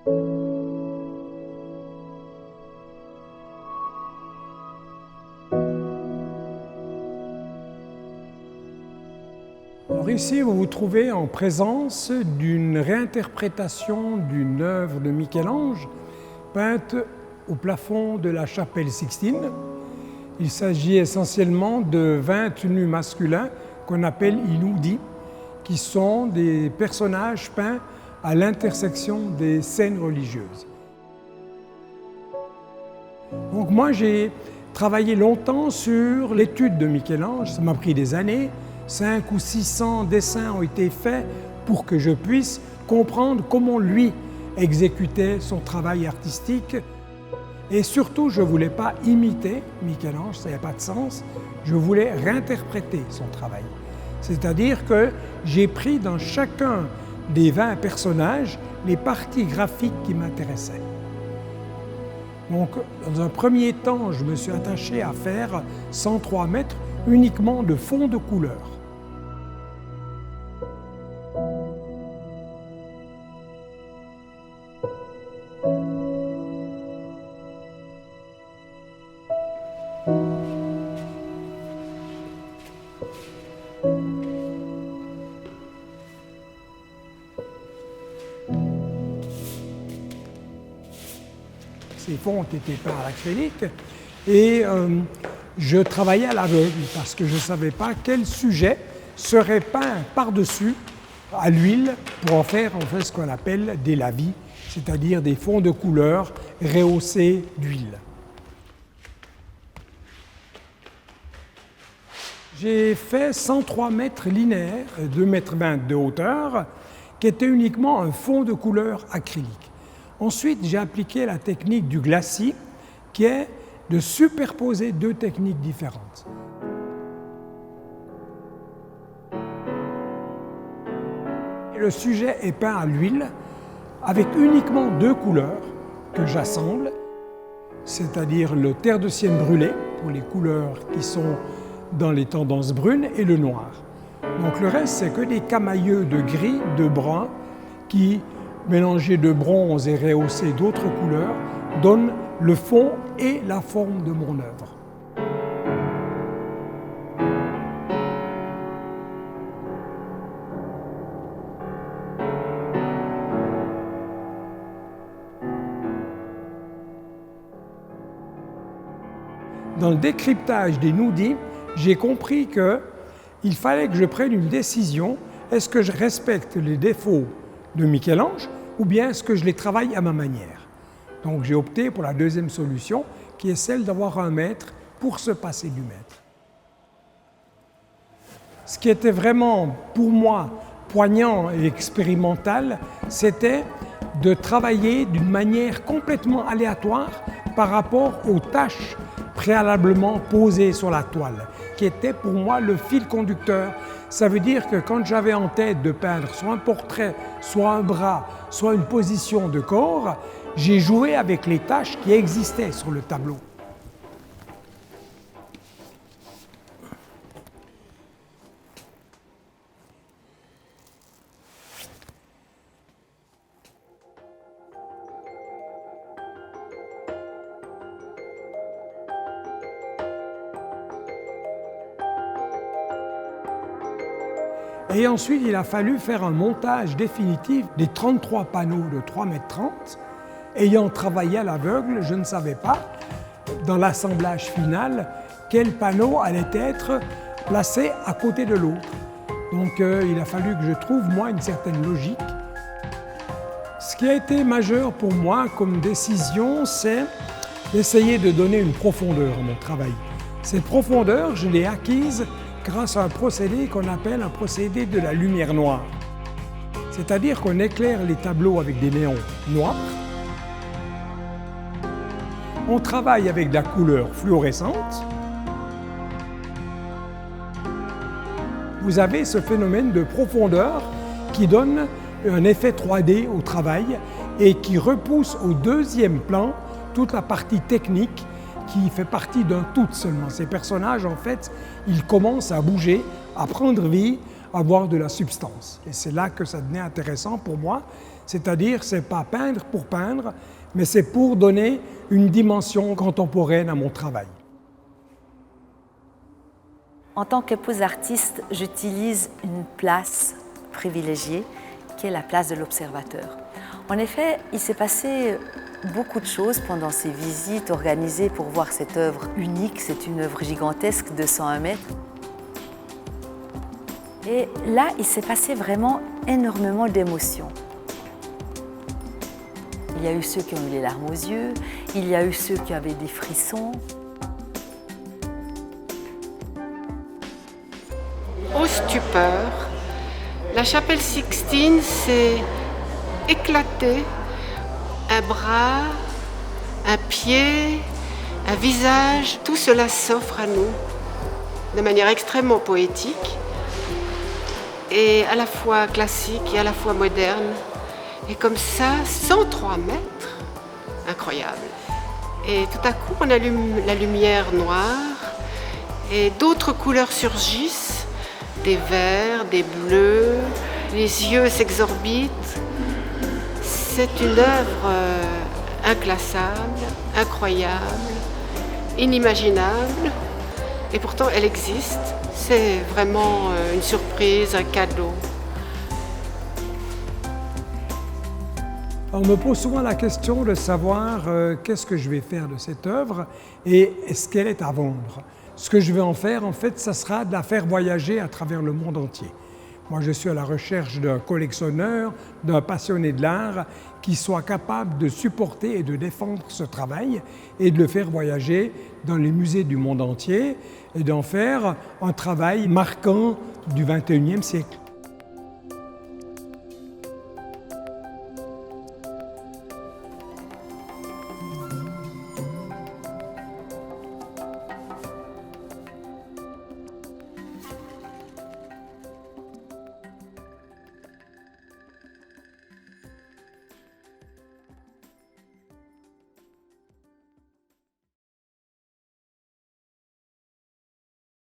Alors ici, vous vous trouvez en présence d'une réinterprétation d'une œuvre de Michel-Ange peinte au plafond de la chapelle Sixtine. Il s'agit essentiellement de 20 nus masculins qu'on appelle i nudi, qui sont des personnages peints à l'intersection des scènes religieuses. Donc moi, j'ai travaillé longtemps sur l'étude de Michel-Ange. Ça m'a pris des années. 500 ou 600 dessins ont été faits pour que je puisse comprendre comment lui exécutait son travail artistique. Et surtout, je ne voulais pas imiter Michel-Ange, ça n'a pas de sens. Je voulais réinterpréter son travail. C'est-à-dire que j'ai pris dans chacun des 20 personnages les parties graphiques qui m'intéressaient. Donc, dans un premier temps, je me suis attaché à faire 103 mètres uniquement de fond de couleur. Ces fonds ont été peints à l'acrylique et je travaillais à l'aveugle parce que je ne savais pas quel sujet serait peint par-dessus à l'huile pour en faire ce qu'on appelle des lavis, c'est-à-dire des fonds de couleur rehaussés d'huile. J'ai fait 103 mètres linéaires, 2,20 mètres de hauteur, qui était uniquement un fond de couleur acrylique. Ensuite, j'ai appliqué la technique du glacis, qui est de superposer deux techniques différentes. Le sujet est peint à l'huile avec uniquement deux couleurs que j'assemble, c'est-à-dire le terre de sienne brûlé pour les couleurs qui sont dans les tendances brunes et le noir. Donc le reste, c'est que des camailleux de gris, de brun qui, mélangés de bronze et rehaussés d'autres couleurs, donnent le fond et la forme de mon œuvre. Dans le décryptage des nudis, j'ai compris qu'il fallait que je prenne une décision. Est-ce que je respecte les défauts de Michel-Ange ou bien est-ce que je les travaille à ma manière? Donc j'ai opté pour la deuxième solution, qui est celle d'avoir un maître pour se passer du maître. Ce qui était vraiment, pour moi, poignant et expérimental, c'était de travailler d'une manière complètement aléatoire par rapport aux tâches préalablement posées sur la toile, qui était pour moi le fil conducteur. Ça veut dire que quand j'avais en tête de peindre soit un portrait, soit un bras, soit une position de corps, j'ai joué avec les tâches qui existaient sur le tableau. Et ensuite, il a fallu faire un montage définitif des 33 panneaux de 3,30 mètres. Ayant travaillé à l'aveugle, je ne savais pas, dans l'assemblage final, quel panneau allait être placé à côté de l'autre. Donc il a fallu que je trouve, moi, une certaine logique. Ce qui a été majeur pour moi comme décision, c'est d'essayer de donner une profondeur à mon travail. Cette profondeur, je l'ai acquise grâce à un procédé qu'on appelle un procédé de la lumière noire. C'est-à-dire qu'on éclaire les tableaux avec des néons noirs. On travaille avec de la couleur fluorescente. Vous avez ce phénomène de profondeur qui donne un effet 3D au travail et qui repousse au deuxième plan toute la partie technique qui fait partie d'un tout seulement. Ces personnages, en fait, ils commencent à bouger, à prendre vie, à avoir de la substance. Et c'est là que ça devenait intéressant pour moi, C'est-à-dire, ce n'est pas peindre pour peindre, mais c'est pour donner une dimension contemporaine à mon travail. En tant qu'épouse artiste, j'utilise une place privilégiée qui est la place de l'observateur. En effet, il s'est passé beaucoup de choses pendant ces visites organisées pour voir cette œuvre unique. C'est une œuvre gigantesque de 101 mètres. Et là, il s'est passé vraiment énormément d'émotions. Il y a eu ceux qui ont eu les larmes aux yeux, il y a eu ceux qui avaient des frissons. Aux stupeurs, la chapelle Sixtine s'est éclatée, un bras, un pied, un visage, tout cela s'offre à nous de manière extrêmement poétique et à la fois classique et à la fois moderne. Et comme ça, 103 mètres, incroyable. Et tout à coup, on allume la lumière noire et d'autres couleurs surgissent, des verts, des bleus, les yeux s'exorbitent. C'est une œuvre inclassable, incroyable, inimaginable, et pourtant elle existe. C'est vraiment une surprise, un cadeau. On me pose souvent la question de savoir qu'est-ce que je vais faire de cette œuvre et est-ce qu'elle est à vendre. Ce que je vais en faire, en fait, ça sera de la faire voyager à travers le monde entier. Moi, je suis à la recherche d'un collectionneur, d'un passionné de l'art qui soit capable de supporter et de défendre ce travail et de le faire voyager dans les musées du monde entier et d'en faire un travail marquant du XXIe siècle.